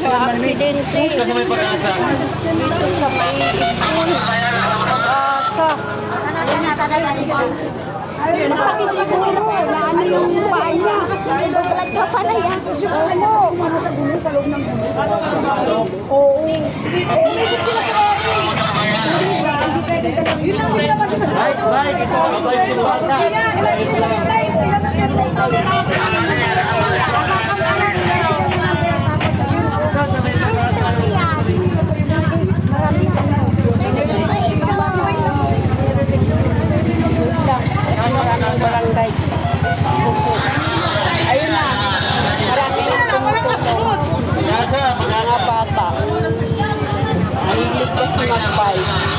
Aksidente. Dito sa may school. Pag-asa. Masakit siguro. Ano yung paa niya? Nagbabalag ka pala yan. Ano? Sa gulo, sa loob ng gulo. Oo. Umigit sila sa orin. Yun lang, hindi naman sila sa orin. Bye, ito. Bye, ito. Ilagay sa live. Barangay. Ayun na. Marami yung tumutulong. Mga bata. Mahilig kasi mag-bike.